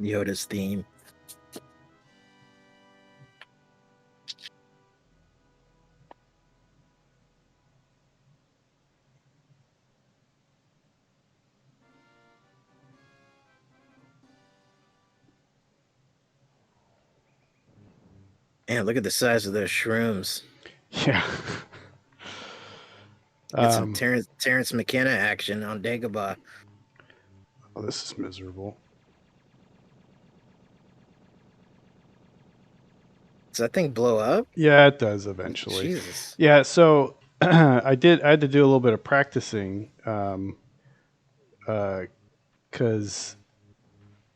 Yoda's theme. Man, look at the size of those shrooms. Yeah. Get some Terrence McKenna action on Dagobah. Oh, this is miserable. Does that thing blow up? Yeah, it does eventually. Jesus. Yeah, so I had to do a little bit of practicing because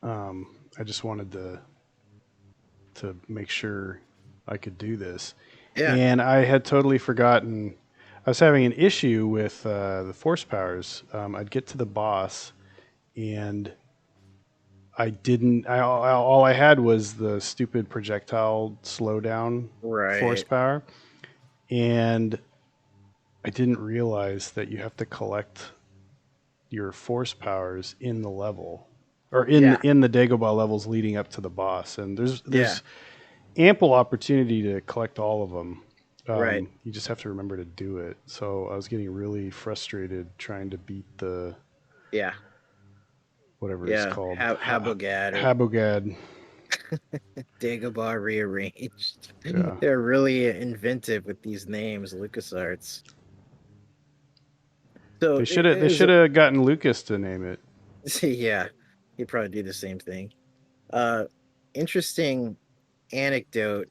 I just wanted to make sure I could do this. Yeah. And I had totally forgotten. I was having an issue with the force powers. I'd get to the boss, and I didn't. All I had was the stupid projectile slowdown force Right. power, and I didn't realize that you have to collect your force powers in the level or Yeah. in the Dagobah levels leading up to the boss. And Yeah. there's ample opportunity to collect all of them. Right. You just have to remember to do it. So I was getting really frustrated trying to beat the Yeah. whatever it's Yeah. called Habogad or Habogad. Dagobah rearranged. Yeah, They're really inventive with these names, LucasArts. So it they is, should have gotten Lucas to name it. yeah, he'd probably do the same thing. Uh, Interesting anecdote.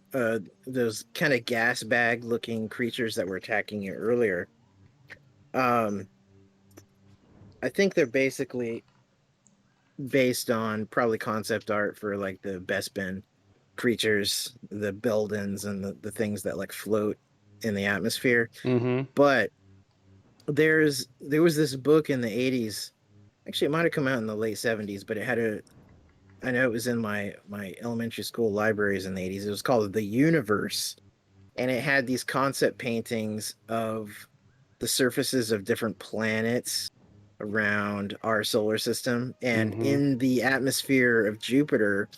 Those kind of gas bag looking creatures that were attacking you earlier. Um, I think they're basically based on probably concept art for like the Bespin creatures, the Beldens, and the things that like float in the atmosphere. Mm-hmm. But there was this book in the 80s. Actually, it might have come out in the late 70s, but it had a I know it was in my elementary school libraries in the 80s. It was called The Universe, and it had these concept paintings of the surfaces of different planets around our solar system, and Mm-hmm. in the atmosphere of Jupiter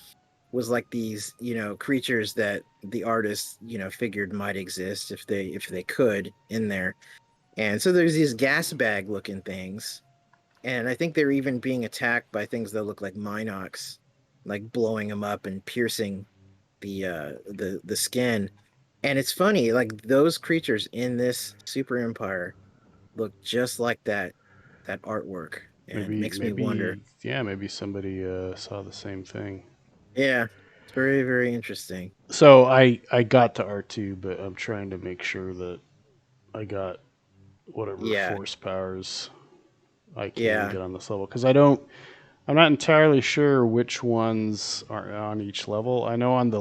was like these, creatures that the artist, figured might exist if they could in there. And so there's these gas bag looking things, and I think they're even being attacked by things that look like Minox, like blowing them up and piercing the skin. And it's funny, like those creatures in this super empire look just like that artwork, and it makes me wonder. Maybe somebody saw the same thing. Yeah, it's very, very interesting. So I got to R2, but I'm trying to make sure that I got whatever Yeah, force powers I can yeah. get on this level because I'm not entirely sure which ones are on each level. I know on the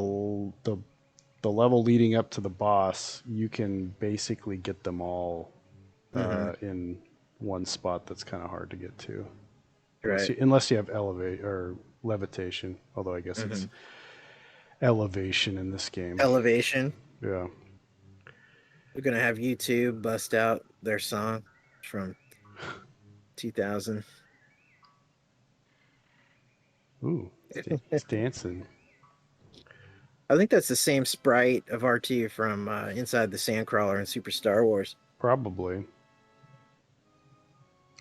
level leading up to the boss, you can basically get them all Mm-hmm. in one spot. That's kind of hard to get to Right. unless you have elevate or levitation. Although I guess Mm-hmm. it's elevation in this game. Elevation. Yeah. We're gonna have YouTube bust out their song from 2000. Ooh, it's dancing. I think that's the same sprite of R2 from Inside the Sandcrawler and Super Star Wars. Probably.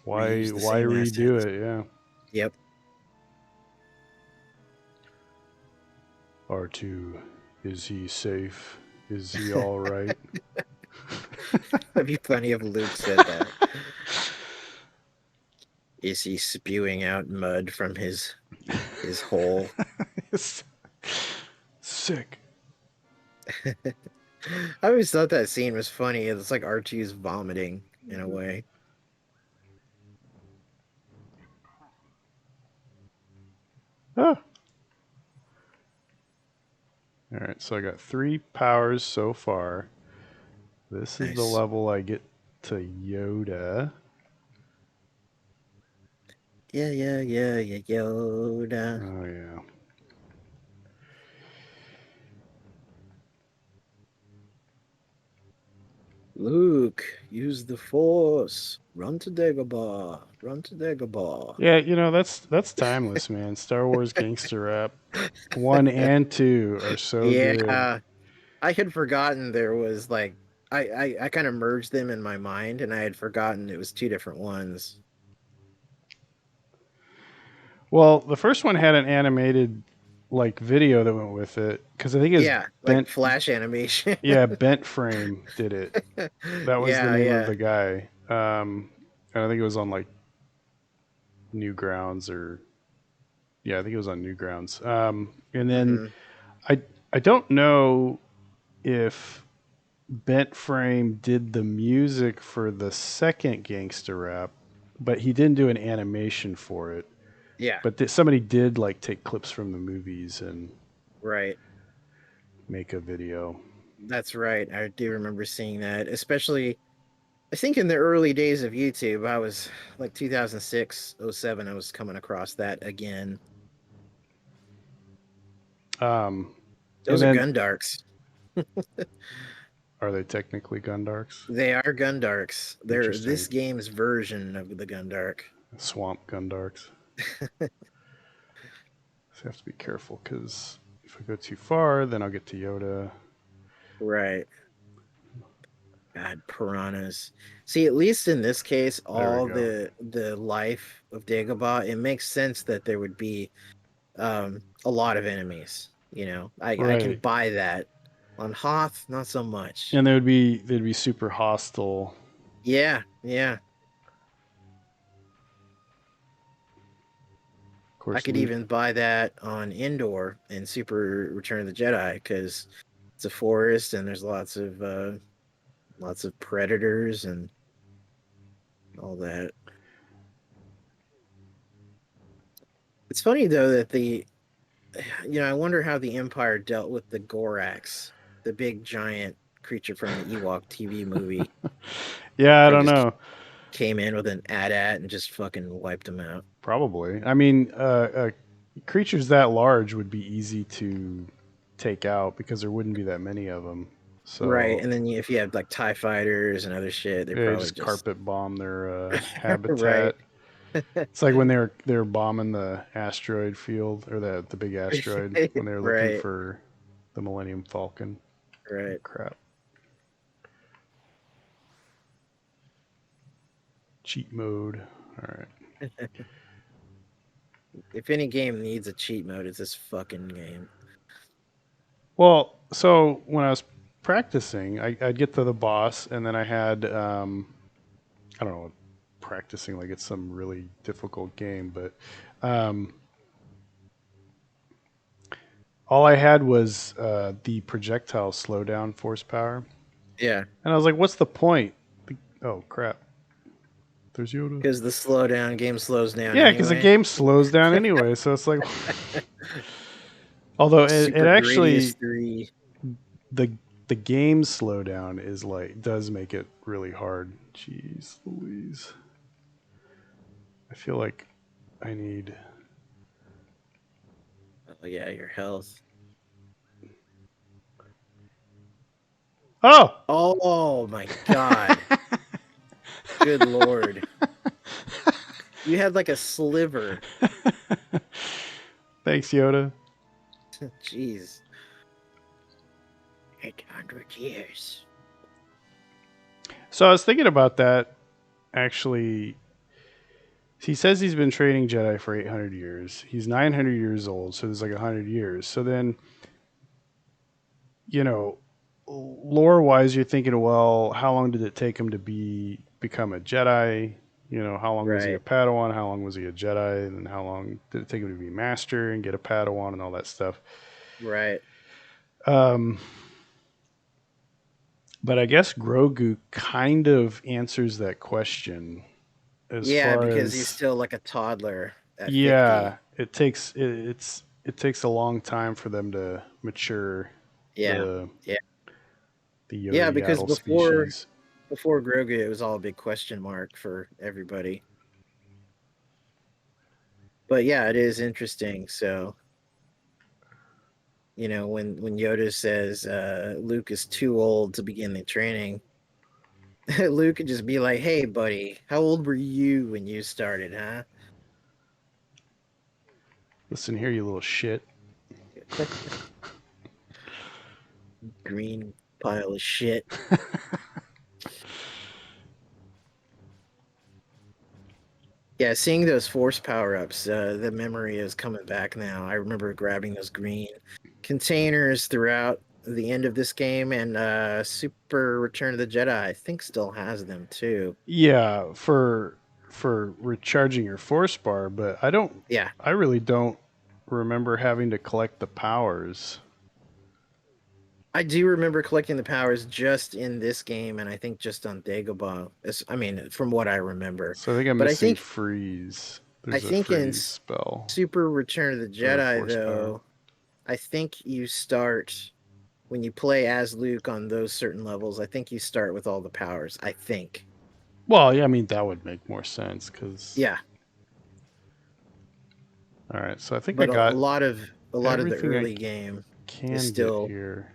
Reuse the Why same redo assets. it? Yeah. Yep. R2, is he safe? Is he all right? That'd be funny if Luke said that. Is he spewing out mud from his hole? Sick. I always thought that scene was funny. It's like R2's vomiting in a way. Ah. All right, so I got 3 powers so far. This is the Nice. level I get to Yoda. Yeah, yeah, yeah, yeah, Yoda. Oh yeah. Luke, use the Force. Run to Dagobah. Run to Dagobah. Yeah, that's timeless, man. Star Wars gangster rap 1 and 2 are so good. Yeah, I had forgotten there was like I kind of merged them in my mind, and I had forgotten it was two different ones. Well, the first one had an animated like video that went with it because I think it was Yeah, like bent. flash animation. Yeah, Bent Frame did it. That was the Yeah, name of yeah. the guy. And I think it was on like Newgrounds or yeah, I think it was on Newgrounds. And then Hmm. I I don't know if Bent Frame did the music for the second gangster rap, but he didn't do an animation for it. Yeah, But somebody did like take clips from the movies and right. make a video. That's right. I do remember seeing that, especially I think in the early days of YouTube. I was like 2006, '07. I was coming across that again. Um, and Those are then Gundarks. are they technically Gundarks? They are Gundarks. They're Interesting. this game's version of the Gundark. Swamp Gundarks. So I have to be careful because if I go too far, then I'll get to Yoda. Right. God, piranhas. See, at least in this case, There we all go. the life of Dagobah, it makes sense that there would be a lot of enemies. I can Right. buy that. On Hoth, not so much. And they'd be super hostile. Yeah, yeah. Of I course, could Luke. even buy that on Indoor in Super Return of the Jedi because it's a forest and there's lots of predators and all that. It's funny though that I wonder how the Empire dealt with the Gorax, the big giant creature from the Ewok TV movie. Yeah, I They don't just know. came in with an AT-AT and just fucking wiped them out. Probably. I mean, creatures that large would be easy to take out because there wouldn't be that many of them. Right, So and then if you have like TIE fighters and other shit, they they probably just just carpet bomb their right. habitat. It's like when they were bombing the asteroid field or the big asteroid when they were looking Right, for the Millennium Falcon. Oh, right. crap. Cheat mode. All right. If any game needs a cheat mode, it's this fucking game. Well, so when I was practicing, I'd get to the boss, and then I had I don't know, practicing like it's some really difficult game, but um, all I had was the projectile slowdown force power, Yeah, and I was like, "What's the point?" Oh crap! There's Yoda. because the slowdown game slows down Yeah, because the anyway. game slows down anyway, so it's like, although it Super Gradius actually 3. the the game slowdown is like does make it really hard. Jeez Louise. I feel like I need. Oh yeah, your health. Oh! Oh my god. Good lord. You had like a sliver. Thanks, Yoda. Jeez. 800 years. So I was thinking about that. Actually, he says he's been training Jedi for 800 years. He's 900 years old, so there's like 100 years. So then, you know, lore wise, you're thinking, well, how long did it take him to become a Jedi? How long was he a Right. Padawan? How long was he a Jedi? And then how long did it take him to be Master and get a Padawan and all that stuff? Right. Um, but I guess Grogu kind of answers that question as Yeah, far because he's as still like a toddler at 50. yeah, it takes a long time for them to mature Yeah. the Yeah. the Yoda Yeah, because Yaddle before species. before Grogu, it was all a big question mark for everybody. But yeah, it is interesting. So, when Yoda says Luke is too old to begin the training, Luke could just be like, "Hey, buddy, how old were you when you started, huh?" Listen here, you little shit. Green pile of shit. Yeah, seeing those force power-ups, the memory is coming back now. I remember grabbing those green containers throughout the end of this game, and Super Return of the Jedi, I think, still has them too. Yeah, for recharging your force bar, but Yeah, I really don't remember having to collect the powers. I do remember collecting the powers just in this game, and I think just on Dagobah. I mean, from what I remember. So I think I'm But missing freeze. I There's a think in freeze spell Super Return of the or a Jedi, force power. though, I think you start when you play as Luke on those certain levels. I think you start with all the powers. I think. Well, yeah, I mean that would make more sense because. Yeah, All right, so I think I but got a lot of the everything I early game is can get still. here.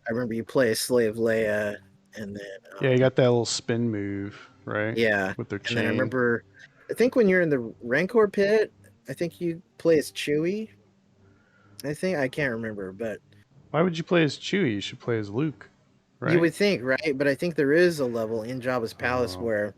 I remember you play as Slave Leia, and then Yeah, you got that little spin move, right? yeah, With their and then I chain. remember. I think when you're in the Rancor pit, I think you play as Chewie. I think I can't remember, but Why would you play as Chewie? You should play as Luke, you right? would think, right? But I think there is a level in Jabba's palace Oh. where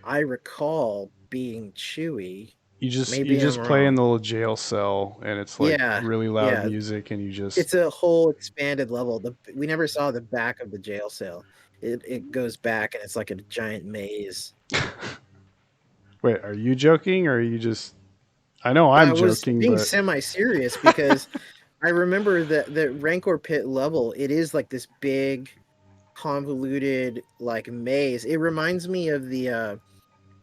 I recall being Chewie. You Maybe I'm just play in wrong. the little jail cell and it's like Yeah, really loud yeah. music and you just It's a whole expanded level. We never saw the back of the jail cell. It goes back and it's like a giant maze. wait, are you joking or are you just I know I I'm was joking, being but semi-serious because I remember that the Rancor pit level, it is like this big convoluted like maze. It reminds me of the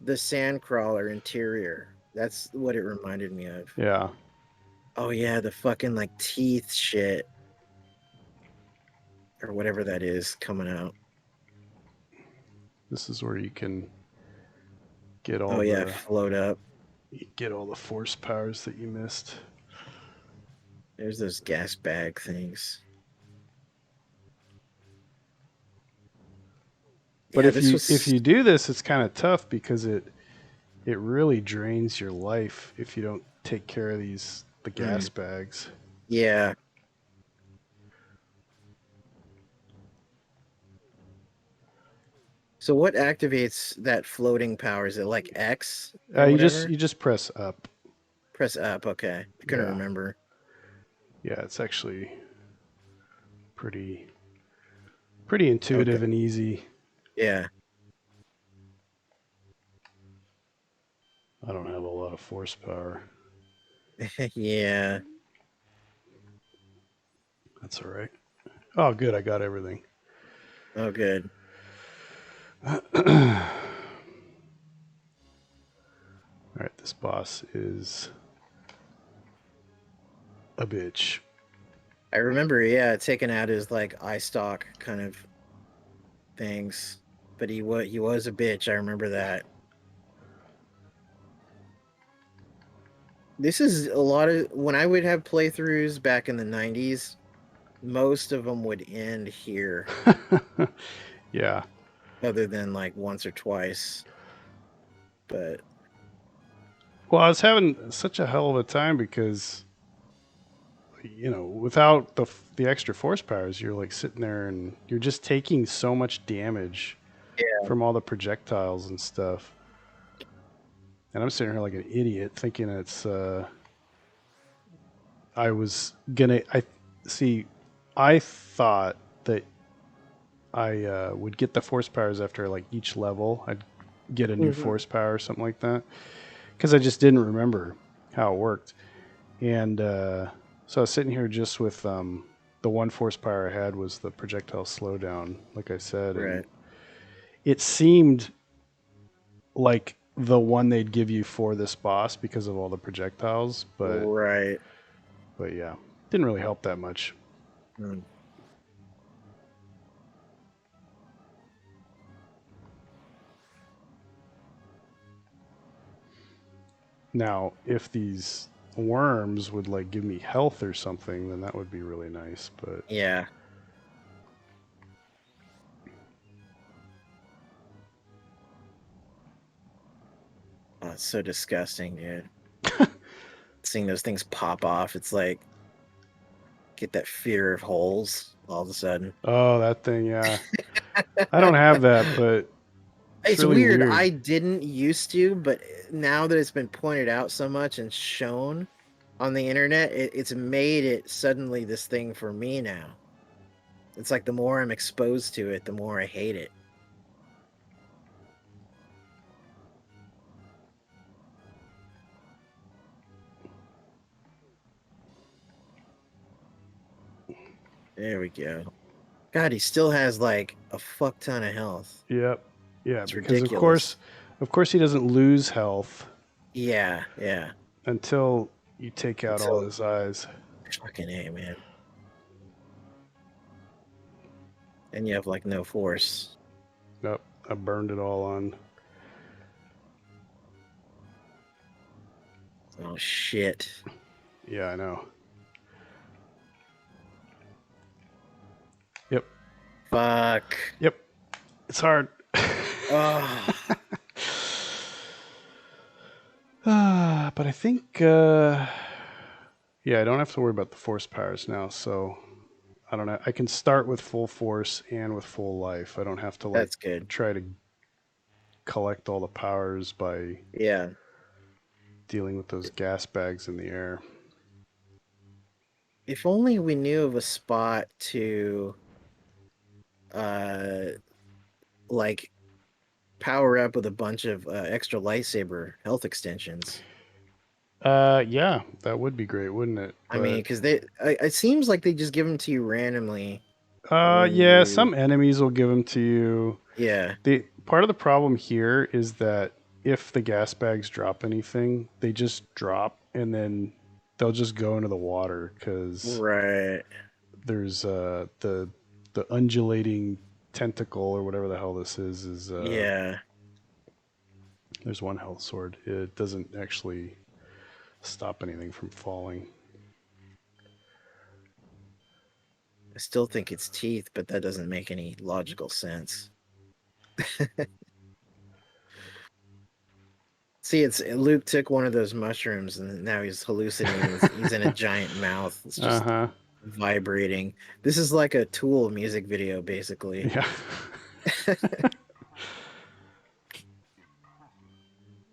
Sandcrawler interior. That's what it reminded me of. yeah, Oh yeah, the fucking like teeth shit or whatever that is coming out. this is where you can Oh yeah, float up. get all the force powers that you missed. There's those gas bag things. But Yeah, this if was you do this, it's kind of tough because it really drains your life if you don't take care of the gas mm, bags. yeah. So what activates that floating power? Is it like X or whatever? You just press up. Press up. Okay, I couldn't Yeah, remember. yeah, it's actually pretty pretty Okay, intuitive and easy. yeah, I don't have a lot of force power. yeah. That's all right. Oh, good. I got everything. Oh, good. All right. This boss is a bitch. I remember. Yeah, taking out his like eye stalk kind of things, but he was a bitch. I remember that. This is a lot of when I would have playthroughs back in the 90s, most of them would end here, yeah. other than like once or twice. But Well, I was having such a hell of a time because without the extra force powers, you're like sitting there and you're just taking so much damage yeah. from all the projectiles and stuff. And I'm sitting here like an idiot thinking it's I was gonna I see I thought that I would get the force powers after like each level. I'd get a new Mhm. force power or something like that because I just didn't remember how it worked. And so I was sitting here just with the one force power I had was the projectile slowdown, like I said, and Right. it seemed like the one they'd give you for this boss because of all the projectiles, Right. but yeah, didn't really help that much. Mm. Now, if these worms would like give me health or something, then that would be really nice. But Yeah. Oh, it's so disgusting, dude. Seeing those things pop off, it's like get that fear of holes all of a sudden. Oh, that thing, yeah. I don't have that, but it's It's really weird. weird. I didn't used to, but now that it's been pointed out so much and shown on the internet, it's made it suddenly this thing for me now. It's like the more I'm exposed to it, the more I hate it. There we go. God, he still has like a fuck ton of health. Yep. Yeah, It's because ridiculous. of course he doesn't lose health Yeah, yeah. until you take out all Until his eyes. fucking A, man. And you have like no force. Yep. I burned it all on. Oh shit. Yeah, I know. Yep. Fuck. Yep. It's hard. Oh, But I think, yeah, I don't have to worry about the force powers now. So I don't know. I can start with full force and with full life. I don't have to like that's good. try to collect all the powers by Yeah. dealing with those gas bags in the air. If only we knew of a spot to uh like power up with a bunch of extra lightsaber health extensions. Yeah, that would be great, wouldn't it? I mean, But because it seems like they just give them to you randomly when yeah, you, some enemies will give them to you. yeah, The part of the problem here is that if the gas bags drop anything, they just drop and then they'll just go into the water because right, there's the undulating tentacle or whatever the hell this is yeah. there's one health sword. It doesn't actually stop anything from falling. I still think it's teeth, but that doesn't make any logical sense. See, it's Luke took one of those mushrooms and now he's hallucinating. He's in a giant mouth. It's Uh just huh. vibrating. This is like a Tool music video, basically. Yeah.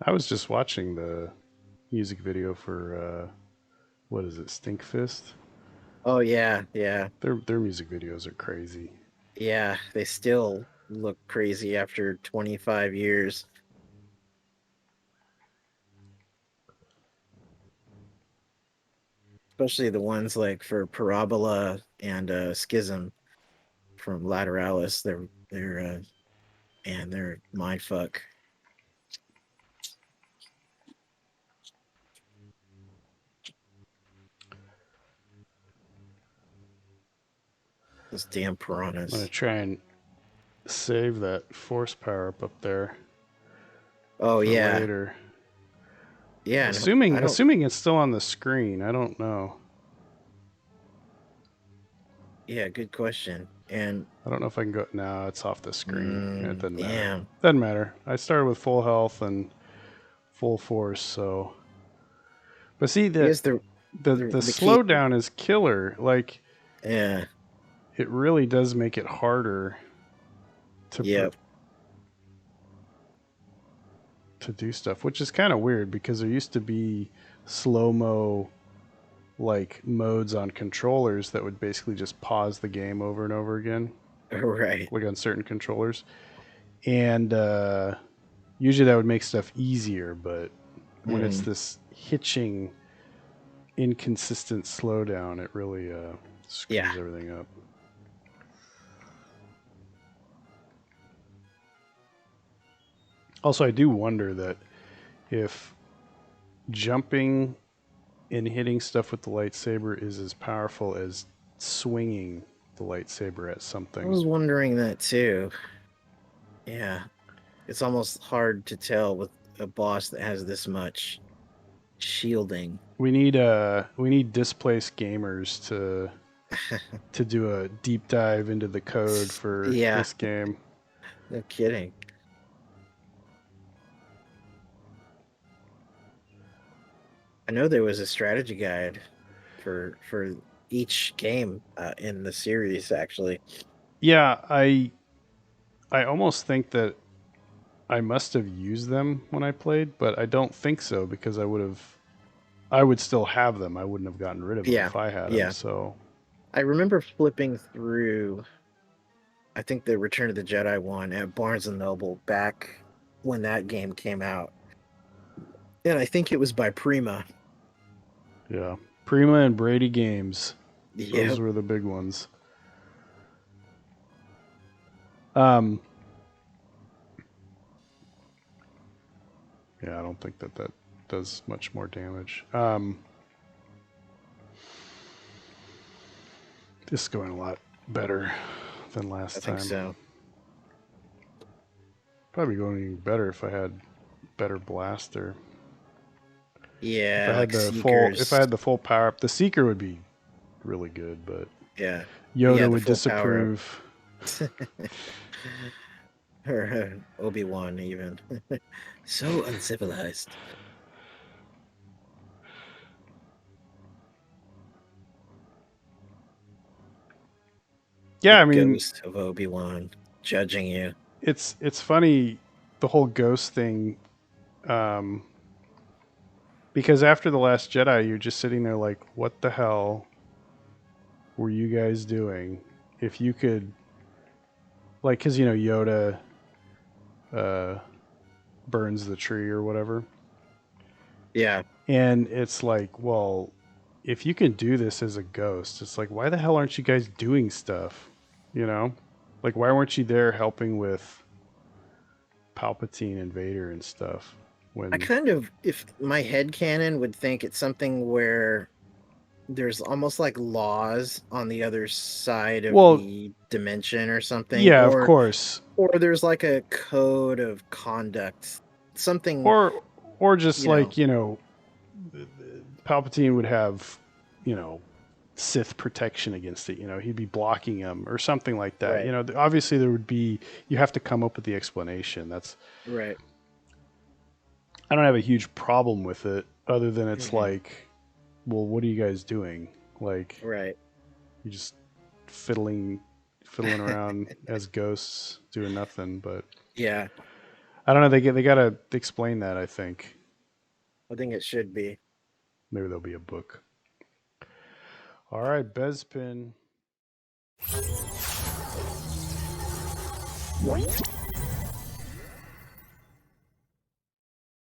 I was just watching the music video for what is it, Stinkfist? Oh yeah, yeah, Their music videos are crazy. yeah. They still look crazy after 25 years, especially the ones like for Parabola and Schism from Lateralis. They're man, they're mind fuck. Those damn I'm gonna piranhas. try and save that force power up there Oh for yeah, later. yeah. And I don't. Assuming it's still on the screen. I don't know. Yeah, good question. And I don't know if I can go. No, it's off the screen. It doesn't matter. damn, Doesn't matter. I started with full health and full force, so. But see, I the guess the the the the the key. slowdown is killer. Like Yeah, it really does make it harder to yep. to do stuff, which is kind of weird because there used to be slow mo like modes on controllers that would basically just pause the game over and over again, Right. like on certain controllers, and usually that would make stuff easier. But when it's Mm, this hitching, inconsistent slowdown, it really yeah. screws everything up. Also, I do wonder that if jumping and hitting stuff with the lightsaber is as powerful as swinging the lightsaber at I something. was wondering that too. Yeah. It's almost hard to tell with a boss that has this much shielding. We need displaced gamers to do a deep dive into the code for Yeah, this game. no kidding. I know there was a strategy guide for each game in the series actually. Yeah, I almost think that I must have used them when I played, but I don't think so because I would still have them. I wouldn't have gotten rid of them Yeah, if I had them. yeah. So I remember flipping through, I think the Return of the Jedi one at Barnes and Noble back when that game came out. And I think it was by Prima. yeah, Prima and Brady games, those Yep. were the big ones. Um, yeah, I don't think that that does much more damage. This is going a lot better than I last think time. so. Probably going even better if I had better blaster. If I Yeah, had like the full, if I Seekers. had the full power up, the Seeker would be really good, but Yeah. Yeah, Yoda the would full power disapprove. up. Or Obi-Wan even. So uncivilized. Yeah, The I mean, ghost of Obi-Wan judging you. it's funny the whole ghost thing, um, because after the Last Jedi, you're just sitting there like, what the hell were you guys doing? If you could, like, because Yoda uh, burns the tree or whatever, Yeah, and it's like, well, if you can do this as a ghost, it's like, why the hell aren't you guys doing stuff? You know, like, why weren't you there helping with Palpatine and Vader and stuff? I When kind of, if my head canon would think it's something where there's almost like laws on the other side of well, the dimension or something, yeah, of course, or there's like a code of conduct, something, or just you know. like Palpatine would have, you know, Sith protection against it. He'd be blocking him or something like that. Right, Obviously there would be. You have to come up with the explanation. That's right. I don't have a huge problem with it, other than it's Hmm. like, well, what are you guys doing? Like, Right. you just fiddling around as ghosts doing nothing. But Yeah, I don't know. They gotta explain that. I think I think it should be. maybe there'll be a book. All right, Bezpin.